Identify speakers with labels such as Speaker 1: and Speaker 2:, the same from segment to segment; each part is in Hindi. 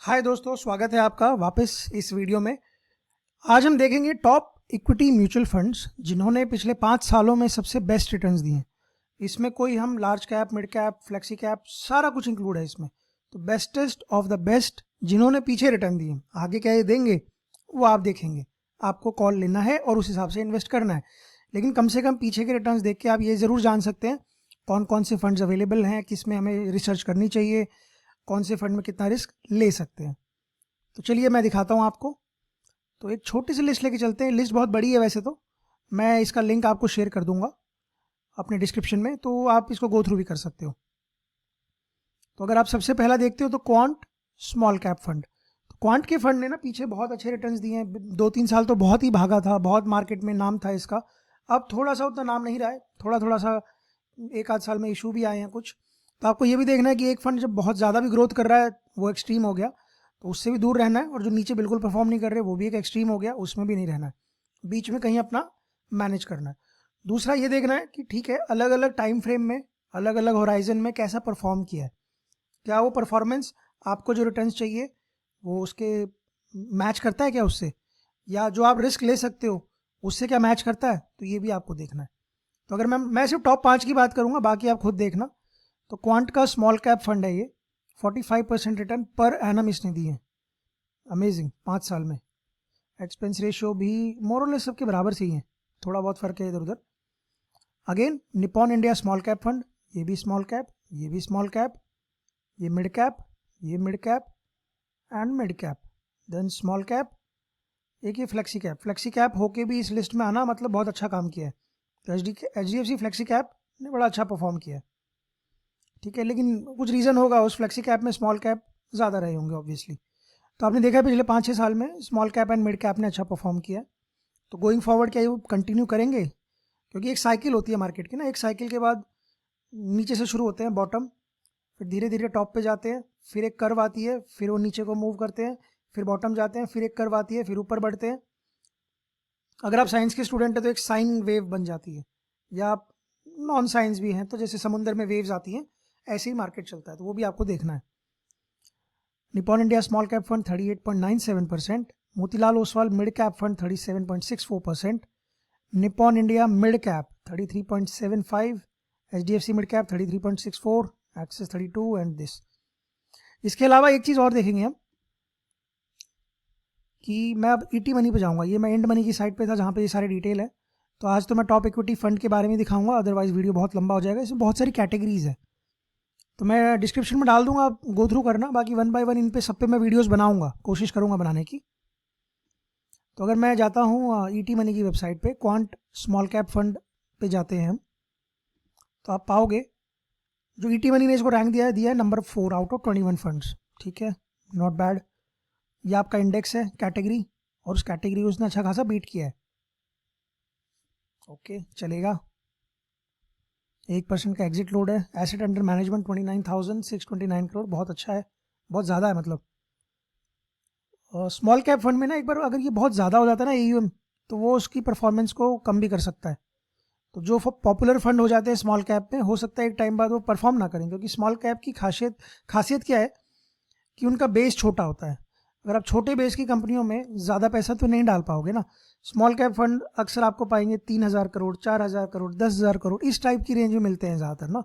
Speaker 1: हाय दोस्तों, स्वागत है आपका वापस इस वीडियो में। आज हम देखेंगे टॉप इक्विटी म्यूचुअल फंड्स जिन्होंने पिछले 5 सालों में सबसे बेस्ट रिटर्न्स दिए हैं। इसमें कोई हम large cap, mid cap, flexi cap सारा कुछ इंक्लूड है इसमें। तो बेस्टेस्ट ऑफ द बेस्ट जिन्होंने पीछे रिटर्न दिए, आगे क्या ये देंगे वो आप देखेंगे। आपको कॉल लेना है और उस हिसाब से इन्वेस्ट करना है, लेकिन कम से कम पीछे के रिटर्न्स देख के आप ये ज़रूर जान सकते हैं कौन कौन से फंड्स अवेलेबल हैं, किस में हमें रिसर्च करनी चाहिए, कौन से फंड में कितना रिस्क ले सकते हैं। तो चलिए मैं दिखाता हूँ आपको। तो एक छोटी सी लिस्ट लेके चलते हैं। लिस्ट बहुत बड़ी है वैसे तो, मैं इसका लिंक आपको शेयर कर दूंगा अपने डिस्क्रिप्शन में, तो आप इसको गो थ्रू भी कर सकते हो। तो अगर आप सबसे पहला देखते हो तो क्वांट स्मॉल कैप फंड। तो क्वांट के फंड ने ना पीछे बहुत अच्छे रिटर्न्स दिए हैं। 2-3 साल तो बहुत ही भागा था, बहुत मार्केट में नाम था इसका। अब थोड़ा सा उतना नाम नहीं रहा है, थोड़ा थोड़ा सा एक आध साल में इशू भी आए हैं कुछ। तो आपको ये भी देखना है कि एक फंड जब बहुत ज़्यादा भी ग्रोथ कर रहा है वो एक्सट्रीम हो गया, तो उससे भी दूर रहना है। और जो नीचे बिल्कुल परफॉर्म नहीं कर रहे वो भी एक एक्सट्रीम हो गया, उसमें भी नहीं रहना है। बीच में कहीं अपना मैनेज करना है। दूसरा ये देखना है कि ठीक है, अलग अलग टाइम फ्रेम में, अलग अलग होराइजन में कैसा परफॉर्म किया है। क्या वो परफॉर्मेंस आपको जो रिटर्न्स चाहिए वो उसके मैच करता है क्या उससे, या जो आप रिस्क ले सकते हो उससे क्या मैच करता है, तो ये भी आपको देखना है। तो अगर मैं सिर्फ टॉप 5 की बात करूंगा, बाकी आप खुद देखना। तो क्वांट का स्मॉल कैप फंड है ये। 45% रिटर्न पर एनम इसने दिए हैं। अमेजिंग, 5 साल में। एक्सपेंस रेशियो भी मोर और लेस सबके बराबर से ही है, थोड़ा बहुत फर्क है इधर उधर। Again Nippon India small cap fund, ये भी स्मॉल कैप, ये भी स्मॉल कैप, ये मिड कैप, ये mid cap and mid cap, then small cap. एक ये फ्लेक्सी कैप। फ्लेक्सी कैप होके भी इस लिस्ट में आना मतलब बहुत अच्छा काम किया है। तो H D F C flexi cap ने बड़ा अच्छा परफॉर्म किया है, ठीक है। लेकिन कुछ रीज़न होगा, उस फ्लेक्सी कैप में स्मॉल कैप ज़्यादा रहे होंगे ऑब्वियसली। तो आपने देखा है पिछले 5-6 साल में small cap and mid cap ने अच्छा परफॉर्म किया है। तो गोइंग फॉरवर्ड क्या ये कंटिन्यू करेंगे? क्योंकि एक साइकिल होती है मार्केट की ना, एक साइकिल के बाद नीचे से शुरू होते हैं बॉटम, फिर धीरे धीरे टॉप पे जाते हैं, फिर एक कर्व आती है, फिर वो नीचे को मूव करते हैं, फिर बॉटम जाते हैं, फिर एक कर्व आती है, फिर ऊपर बढ़ते हैं। अगर आप साइंस के स्टूडेंट हैं तो एक साइन वेव बन जाती है, या आप नॉन साइंस भी हैं तो जैसे समुंदर में वेव्स आती हैं ऐसे ही मार्केट चलता है, तो वो भी आपको देखना है। Nippon India small cap fund 38.97%, Motilal Oswal mid cap fund 37.64%, Nippon India mid cap 33.75, HDFC mid cap 33.64, axis 32 and this. इसके अलावा एक चीज़ और देखेंगे हम कि मैं अब ईटी मनी पे जाऊंगा। ये मैं एंड मनी की साइट पे था जहाँ पे ये सारे डिटेल है। तो आज तो मैं टॉप इक्विटी फंड के बारे में दिखाऊंगा, अदरवाइज वीडियो बहुत लंबा हो जाएगा। इसमें बहुत सारी कैटेगरीज है, तो मैं डिस्क्रिप्शन में डाल दूंगा, आप गो थ्रू करना। बाकी 1 बाय 1 इन पे सब पे मैं वीडियोस बनाऊंगा, कोशिश करूंगा बनाने की। तो अगर मैं जाता हूँ ईटी मनी की वेबसाइट पे, क्वांट स्मॉल कैप फंड पे जाते हैं हम, तो आप पाओगे जो ईटी मनी ने इसको रैंक दिया है नंबर 4 आउट ऑफ 21 फंड्स। ठीक है, नॉट बैड। ये आपका इंडेक्स है, कैटेगरी, और उस कैटेगरी को उसने अच्छा खासा बीट किया है। ओके, चलेगा। 1% का एग्जिट लोड है। एसेट अंडर मैनेजमेंट 29,629 करोड़, बहुत अच्छा है, बहुत ज़्यादा है मतलब। स्मॉल कैप फंड में ना एक बार अगर ये बहुत ज़्यादा हो जाता है ना एयूएम, तो वो उसकी परफॉर्मेंस को कम भी कर सकता है। तो जो पॉपुलर फंड हो जाते हैं स्मॉल कैप में, हो सकता है एक टाइम बाद वो परफॉर्म ना करें, क्योंकि स्मॉल कैप की खासियत क्या है कि उनका बेस छोटा होता है। अगर आप छोटे बेस की कंपनियों में ज़्यादा पैसा तो नहीं डाल पाओगे ना। स्मॉल कैप फंड अक्सर आपको पाएंगे 3,000 करोड़, 4,000 करोड़, 10,000 करोड़, इस टाइप की रेंज में मिलते हैं ज़्यादातर ना।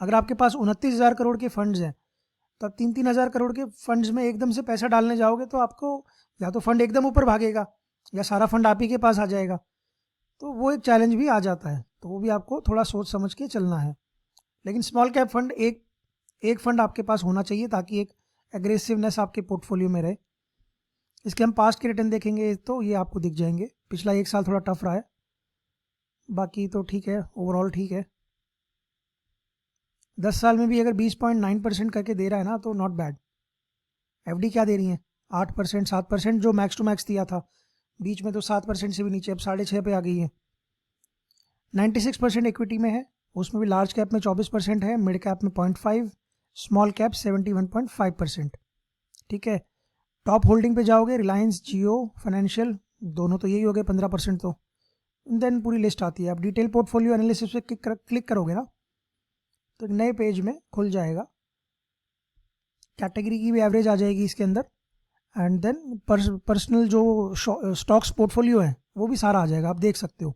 Speaker 1: अगर आपके पास 29,000 करोड़ के फंड्स हैं, तो आप 3-3 हज़ार करोड़ के फंड्स में एकदम से पैसा डालने जाओगे तो आपको या तो फंड एकदम ऊपर भागेगा, या सारा फंड आप ही के पास आ जाएगा। तो वो एक चैलेंज भी आ जाता है, तो वो भी आपको थोड़ा सोच समझ के चलना है। लेकिन स्मॉल कैप फंड एक फंड आपके पास होना चाहिए, ताकि एक एग्रेसिवनेस आपके पोर्टफोलियो में रहे। इसके हम पास्ट के रिटर्न देखेंगे तो ये आपको दिख जाएंगे। पिछला 1 साल थोड़ा टफ रहा है, बाकी तो ठीक है, ओवरऑल ठीक है। 10 साल में भी अगर 20.9% करके दे रहा है ना, तो नॉट बैड। एफडी क्या दे रही है? 8%, 7%, जो मैक्स टू मैक्स दिया था। बीच में तो 7% से भी नीचे, अब 6.5 पे आ गई है। 96% इक्विटी में है, उसमें भी लार्ज कैप में 24% है, मिड कैप में 0.5, स्मॉल कैप 71.5%। ठीक है। टॉप होल्डिंग पे जाओगे, रिलायंस, जियो, फाइनेंशियल, दोनों तो यही हो गए 15%। तो देन पूरी लिस्ट आती है। आप डिटेल पोर्टफोलियो एनालिसिस पे क्लिक करोगे ना, तो एक नए पेज में खुल जाएगा कैटेगरी की भी एवरेज आ जाएगी इसके अंदर, एंड देन पर्सनल जो स्टॉक्स पोर्टफोलियो है वो भी सारा आ जाएगा, आप देख सकते हो।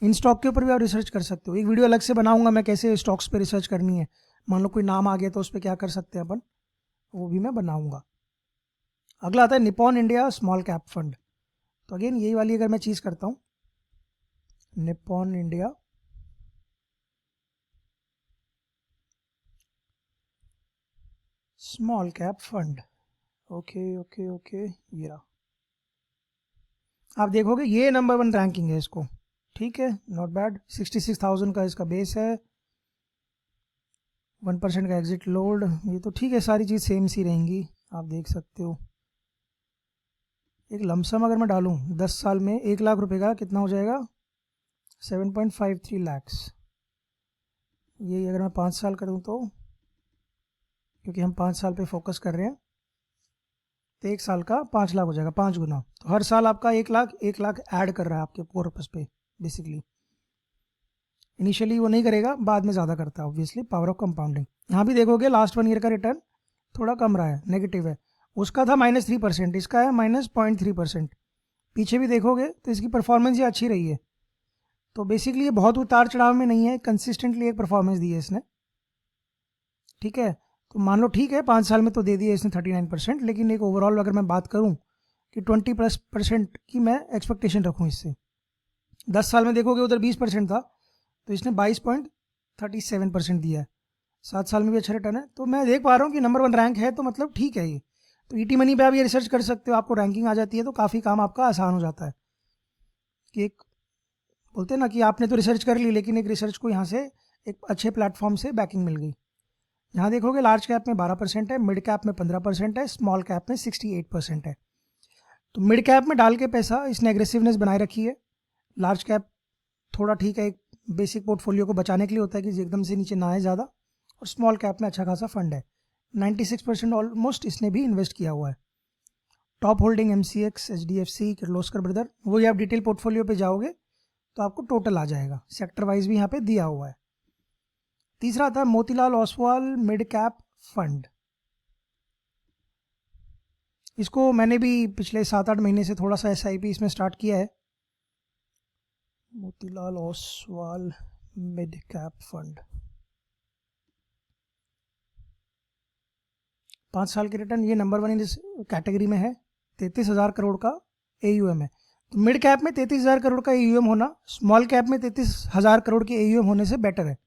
Speaker 1: इन स्टॉक के ऊपर भी आप रिसर्च कर सकते हो। एक वीडियो अलग से बनाऊंगा मैं कैसे स्टॉक्स पे रिसर्च करनी है, मान लो कोई नाम आ गया तो उस पर क्या कर सकते हैं अपन, वो भी मैं बनाऊंगा। अगला आता है Nippon India small cap fund. तो अगेन यही वाली अगर मैं चीज़ करता हूँ, Nippon India small cap fund, okay okay okay, ये रहा। आप देखोगे ये नंबर 1 रैंकिंग है इसको, ठीक है, नॉट बैड। 66,000 का इसका बेस है, 1% का एग्जिट लोड, ये तो ठीक है, सारी चीज़ सेम सी रहेंगी, आप देख सकते हो। एक लमसम अगर मैं डालूँ 10 साल में 1 लाख रुपए का, कितना हो जाएगा, 7.53 लैक्स। ये अगर मैं 5 साल करूँ तो, क्योंकि हम 5 साल पे फोकस कर रहे हैं, तो 1 साल का 5 लाख हो जाएगा, 5 गुना। तो हर साल आपका 1 लाख ऐड कर रहा है आपके पर्पस पे बेसिकली। इनिशियली वो नहीं करेगा, बाद में ज़्यादा करता है ऑब्वियसली, पावर ऑफ कंपाउंडिंग। यहाँ भी देखोगे लास्ट 1 ईयर का रिटर्न थोड़ा कम रहा है, नेगेटिव है। उसका था -3%, इसका है -0.3%। पीछे भी देखोगे तो इसकी परफॉर्मेंस ये अच्छी रही है। तो बेसिकली ये बहुत उतार चढ़ाव में नहीं है, कंसिस्टेंटली एक परफॉर्मेंस दी है इसने, ठीक है। तो मान लो ठीक है 5 साल में तो दे दिया इसने 39%, लेकिन एक ओवरऑल अगर मैं बात करूं कि 20% की मैं एक्सपेक्टेशन रखूं इससे, 10 साल में देखोगे उधर 20% था, तो इसने 22.37% दिया है। 7 साल में भी अच्छा रिटर्न है, तो मैं देख पा रहा हूँ कि नंबर 1 रैंक है, तो मतलब ठीक है ये। तो ईटी मनी पे आप ये रिसर्च कर सकते हो, आपको रैंकिंग आ जाती है तो काफ़ी काम आपका आसान हो जाता है। कि एक बोलते हैं ना कि आपने तो रिसर्च कर ली, लेकिन एक रिसर्च को यहाँ से एक अच्छे प्लेटफॉर्म से बैकिंग मिल गई। यहाँ देखोगे लार्ज कैप में 12% है, मिड कैप में 15% है, स्मॉल कैप में 68% है। तो मिड कैप में डाल के पैसा इसने एग्रेसिवनेस बनाए रखी है। लार्ज कैप थोड़ा ठीक है, एक बेसिक पोर्टफोलियो को बचाने के लिए होता है कि एकदम से नीचे ना आए ज़्यादा। और स्मॉल कैप में अच्छा खासा फंड है, 96% ऑलमोस्ट इसने भी इन्वेस्ट किया हुआ है। Top holding MCX, HDFC, Kirloskar brother, वही आप डिटेल पोर्टफोलियो पे जाओगे तो आपको टोटल आ जाएगा, सेक्टर वाइज भी यहाँ पे दिया हुआ है। तीसरा था Motilal Oswal mid cap fund. इसको मैंने भी पिछले 7-8 महीने से थोड़ा सा SIP इसमें स्टार्ट किया है। Motilal Oswal mid cap fund, 5 साल के रिटर्न, ये नंबर 1 इस कैटेगरी में है। 33,000 करोड़ का AUM है। तो मिड कैप में 33,000 करोड़ का AUM होना स्मॉल कैप में 33,000 करोड़ के AUM होने से बेटर है,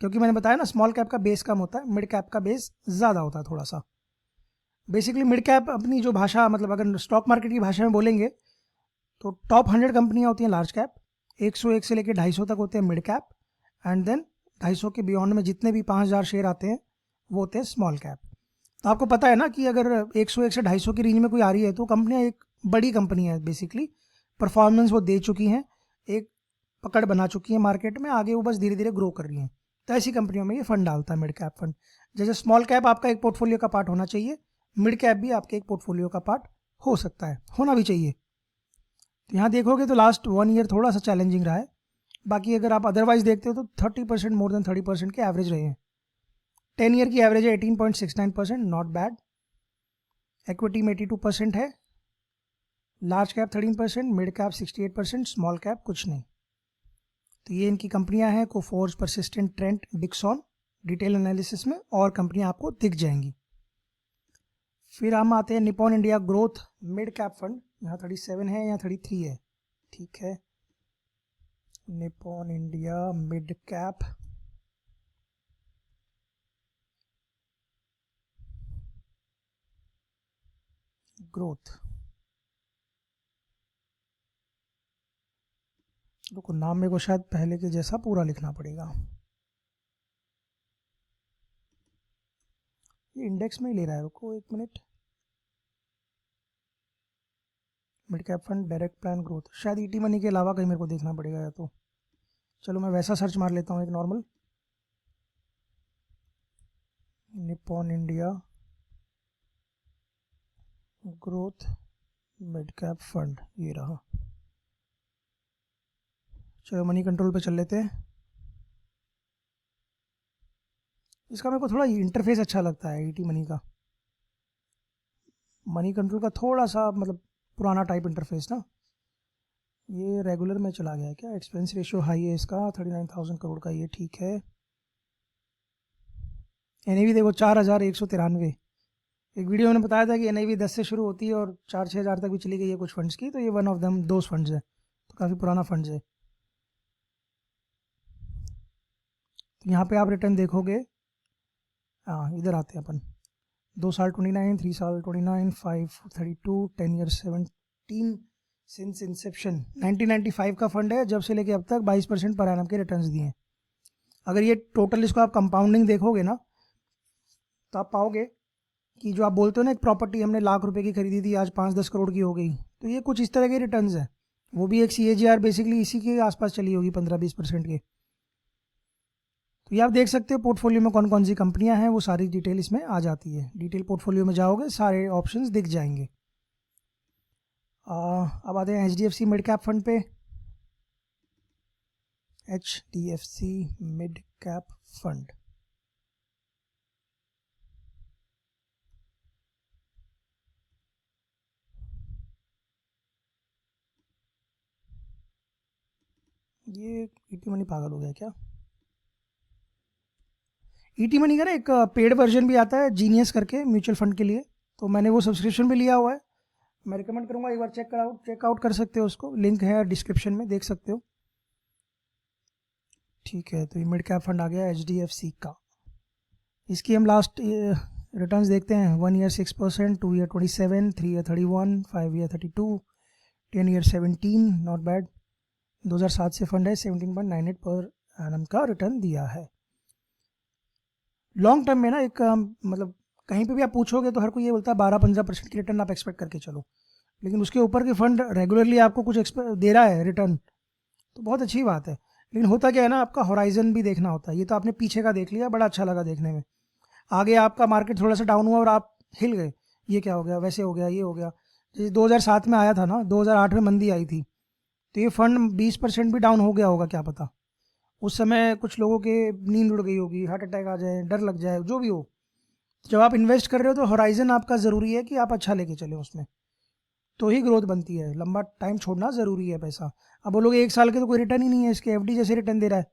Speaker 1: क्योंकि मैंने बताया ना स्मॉल कैप का बेस कम होता है, मिड कैप का बेस ज़्यादा होता है थोड़ा सा। बेसिकली मिड कैप अपनी जो भाषा, मतलब अगर स्टॉक मार्केट की भाषा में बोलेंगे तो टॉप 100 कंपनियां होती हैं लार्ज कैप, 101 से लेकर 250 तक होते हैं मिड कैप, एंड देन 250 के बियॉन्ड में जितने भी 5,000 शेयर आते हैं वो होते हैं स्मॉल कैप। तो आपको पता है ना कि अगर 101 से 250 की रेंज में कोई आ रही है तो कंपनियां एक बड़ी कंपनी है, बेसिकली परफॉर्मेंस वो दे चुकी हैं, एक पकड़ बना चुकी है मार्केट में, आगे वो बस धीरे धीरे ग्रो कर रही हैं। तो ऐसी कंपनियों में ये फंड डालता है मिड कैप फंड। जैसे स्मॉल कैप आपका एक पोर्टफोलियो का पार्ट होना चाहिए, मिड कैप भी आपके एक पोर्टफोलियो का पार्ट हो सकता है, होना भी चाहिए। तो यहाँ देखोगे तो लास्ट 1 ईयर थोड़ा सा चैलेंजिंग रहा है, बाकी अगर आप अदरवाइज देखते हो तो 30%, मोर देन 30% के एवरेज रहे हैं। 10 ईयर की एवरेज है 18.69%, नॉट बैड। इक्विटी में 82% है, large cap 13%, mid cap 68%, small cap कुछ नहीं। तो ये इनकी कंपनियां हैं, Coforge, persistent, Trent, Dixon. Detail analysis में और कंपनियां आपको दिख जाएंगी। फिर हम आते हैं Nippon India growth mid cap fund, यहाँ 37 है, यहाँ 33 है, ठीक है। Nippon India mid cap growth, रुको नाम मेरे को शायद पहले के जैसा पूरा लिखना पड़ेगा, ये इंडेक्स में ही ले रहा है, रुको 1 minute. Mid cap fund direct plan growth, शायद ईटी मनी के अलावा कहीं मेरे को देखना पड़ेगा, या तो चलो मैं वैसा सर्च मार लेता हूँ एक normal, Nippon India growth mid cap fund, ये रहा। चलो मनी कंट्रोल पे चल लेते हैं। इसका मेरे को थोड़ा इंटरफेस अच्छा लगता है ईटी मनी का, मनी कंट्रोल का थोड़ा सा मतलब पुराना टाइप इंटरफेस ना, ये रेगुलर में चला गया है क्या? एक्सपेंस रेशियो हाई है इसका, 39,000 करोड़ का, ये ठीक है। एनएवी देखो 4,193। एक वीडियो मैंने बताया था कि एनआईवी 10 से शुरू होती है और 4-6 हज़ार तक भी चली गई है कुछ फंड्स की, तो ये वन ऑफ दम दो फंड्स है, तो काफ़ी पुराना फंड्स है। तो यहाँ पे आप रिटर्न देखोगे, हाँ इधर आते हैं अपन, 2 साल 29, 3 साल 29, 5 32, 10 ईयर 17 सिंस इंसेप्शन। 1995 का फंड है, जब से लेके अब तक 22% पर एनम के रिटर्न्स दिए हैं। अगर ये टोटल इसको आप कंपाउंडिंग देखोगे ना, तो आप पाओगे कि जो आप बोलते हो ना, एक प्रॉपर्टी हमने ₹1,00,000 की खरीदी थी, आज 5-10 करोड़ की हो गई, तो ये कुछ इस तरह के रिटर्न्स हैं। वो भी एक CAGR बेसिकली इसी के आसपास चली होगी, 15-20% के। तो ये आप देख सकते हो पोर्टफोलियो में कौन कौन सी कंपनियां हैं, वो सारी डिटेल इसमें आ जाती है। डिटेल पोर्टफोलियो में जाओगे सारे ऑप्शंस दिख जाएंगे। अब आते हैं HDFC मिड कैप फंड पे। HDFC मिड कैप फंड, ये ईटी मनी पागल हो गया क्या? ईटी मनी का ना एक पेड वर्जन भी आता है, जीनियस करके, म्यूचुअल फंड के लिए, तो मैंने वो सब्सक्रिप्शन भी लिया हुआ है। मैं रिकमेंड करूँगा एक बार चेकआउट कर सकते हो उसको, लिंक है डिस्क्रिप्शन में, देख सकते हो। ठीक है, तो ये मिड कैप फंड आ गया HDFC का। इसकी हम लास्ट रिटर्न्स देखते हैं। 1 year 6%, 2 year 27, 3 year 31, 5 year 32, 10 year 17, not bad. 2007 से फंड है, 17.98 पर एनम का रिटर्न दिया है। लॉन्ग टर्म में ना एक मतलब कहीं पे भी आप पूछोगे तो हर कोई ये बोलता है 12-15% की रिटर्न आप एक्सपेक्ट करके चलो, लेकिन उसके ऊपर के फंड रेगुलरली आपको कुछ दे रहा है रिटर्न, तो बहुत अच्छी बात है। लेकिन होता क्या है ना, आपका होराइजन भी देखना होता है। ये तो आपने पीछे का देख लिया, बड़ा अच्छा लगा देखने में। आगे आपका मार्केट थोड़ा सा डाउन हुआ और आप हिल गए, ये क्या हो गया, वैसे हो गया, ये हो गया। जैसे 2007 में आया था ना, 2008 में मंदी आई थी, तो ये फंड 20% भी डाउन हो गया होगा, क्या पता। उस समय कुछ लोगों के नींद उड़ गई होगी, हार्ट अटैक आ जाए, डर लग जाए, जो भी हो। जब आप इन्वेस्ट कर रहे हो तो होराइजन आपका ज़रूरी है कि आप अच्छा लेके चले उसमें, तो ही ग्रोथ बनती है। लंबा टाइम छोड़ना ज़रूरी है पैसा। अब बोलोगे 1 साल के तो कोई रिटर्न ही नहीं है, इसके FD जैसे रिटर्न दे रहा है,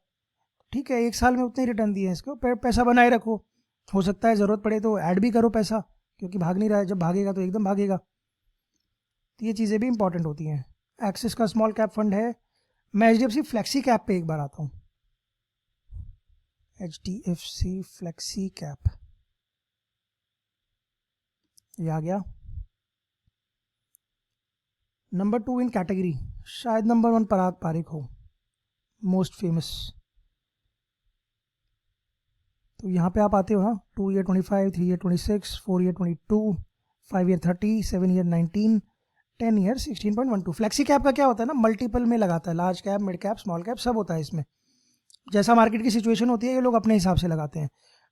Speaker 1: ठीक है 1 साल में उतने ही रिटर्न दिए हैं इसको, पैसा बनाए रखो, हो सकता है ज़रूरत पड़े तो ऐड भी करो पैसा, क्योंकि भाग नहीं रहा है, जब भागेगा तो एकदम भागेगा। तो ये चीज़ें भी इंपॉर्टेंट होती हैं। एक्सिस का स्मॉल कैप फंड है। मैं HDFC फ्लेक्सी कैप पे एक बार आता हूँ। HDFC फ्लेक्सी कैप, ये आ गया नंबर 2 इन कैटेगरी, शायद नंबर 1 पराग पारिक हो, मोस्ट फेमस। तो यहाँ पे आप आते हो ना, 2 year 25, 3 year 26, 4 year 22, 5 year 30, 7 year 19, 10 year 16.12। Flexi cap का क्या होता है ना, मल्टीपल में लगाता है, large cap, mid cap, small cap सब होता है इसमें। जैसा मार्केट की सिचुएशन होती है ये लोग अपने हिसाब से लगाते हैं।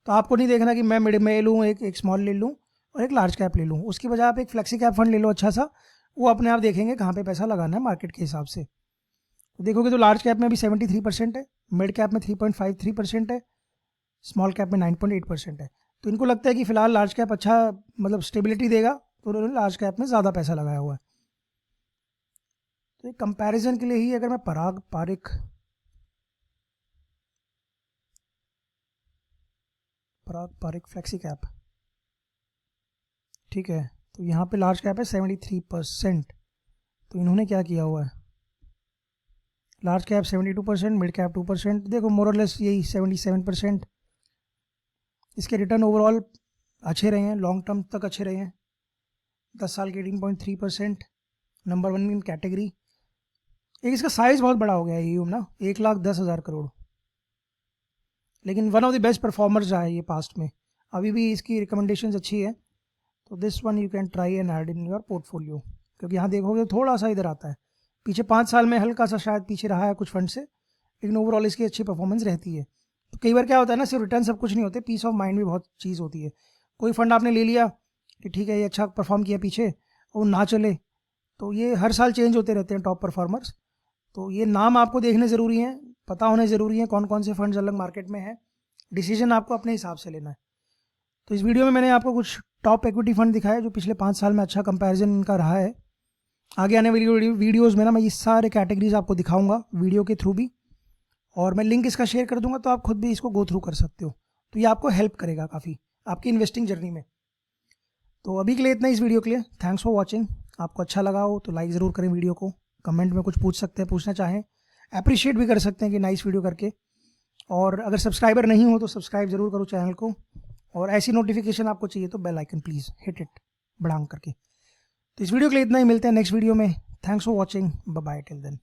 Speaker 1: तो आपको नहीं देखना कि मैं मिड में लूँ, एक स्मॉल ले लूँ और एक लार्ज कैप ले लूँ, उसकी बजाय आप एक फ्लेक्सी कैप फंड ले लो अच्छा सा, वो अपने आप देखेंगे कहाँ पे पैसा लगाना है मार्केट के हिसाब से। तो देखोगे तो लार्ज कैप में भी 73% है, मिड कैप में 3.53% है, स्मॉल कैप में 9.8% है। तो इनको लगता है कि फिलहाल लार्ज कैप अच्छा मतलब स्टेबिलिटी देगा, तो उन्होंने लार्ज कैप में ज़्यादा पैसा लगाया हुआ है। तो एक कंपैरिजन के लिए ही अगर मैं पराग पारिक फ्लेक्सी कैप, ठीक है, तो यहाँ पे लार्ज कैप है 73%। तो इन्होंने क्या किया हुआ है, लार्ज कैप 72%, मिड कैप 2%, देखो मोरलेस यही 77%। इसके रिटर्न ओवरऑल अच्छे रहे हैं, लॉन्ग टर्म तक अच्छे रहे हैं, 10 साल के 18.3%, नंबर 1 इन कैटेगरी। एक इसका साइज़ बहुत बड़ा हो गया है यूम ना, 1,10,000 करोड़, लेकिन one of the best performers रहा है ये पास्ट में, अभी भी इसकी रिकमेंडेशंस अच्छी है। तो this one you can try and add in your portfolio, क्योंकि यहाँ देखोगे थोड़ा सा इधर आता है, पीछे 5 साल में हल्का सा शायद पीछे रहा है कुछ फंड से, लेकिन ओवरऑल इसकी अच्छी परफॉर्मेंस रहती है। तो कई बार क्या होता है ना, सिर्फ रिटर्न सब कुछ नहीं होते, पीस ऑफ माइंड भी बहुत चीज़ होती है। कोई फंड आपने ले लिया कि ठीक है ये अच्छा परफॉर्म किया पीछे, और ना चले, तो ये हर साल चेंज होते रहते हैं टॉप परफॉर्मर्स। तो ये नाम आपको देखने ज़रूरी हैं, पता होने ज़रूरी है कौन कौन से फंड्स अलग मार्केट में हैं, डिसीजन आपको अपने हिसाब से लेना है। तो इस वीडियो में मैंने आपको कुछ टॉप इक्विटी फंड दिखाया जो पिछले 5 साल में अच्छा कंपैरिजन इनका रहा है। आगे आने वाली वीडियोज़ में ना मैं ये सारे कैटेगरीज आपको दिखाऊंगा वीडियो के थ्रू भी, और मैं लिंक इसका शेयर कर दूंगा तो आप खुद भी इसको गो थ्रू कर सकते हो। तो ये आपको हेल्प करेगा काफ़ी आपकी इन्वेस्टिंग जर्नी में। तो अभी के लिए इतना इस वीडियो के लिए। Thanks for watching. आपको अच्छा लगा हो तो लाइक ज़रूर करें वीडियो को, कमेंट में कुछ पूछ सकते हैं, पूछना चाहें अप्रिशिएट भी कर सकते हैं कि नाइस वीडियो करके। और अगर सब्सक्राइबर नहीं हो तो सब्सक्राइब जरूर करो चैनल को, और ऐसी नोटिफिकेशन आपको चाहिए तो bell icon please hit it बड़ांग करके। तो इस वीडियो के लिए इतना ही, मिलते हैं नेक्स्ट वीडियो में। Thanks for watching, bye bye till then.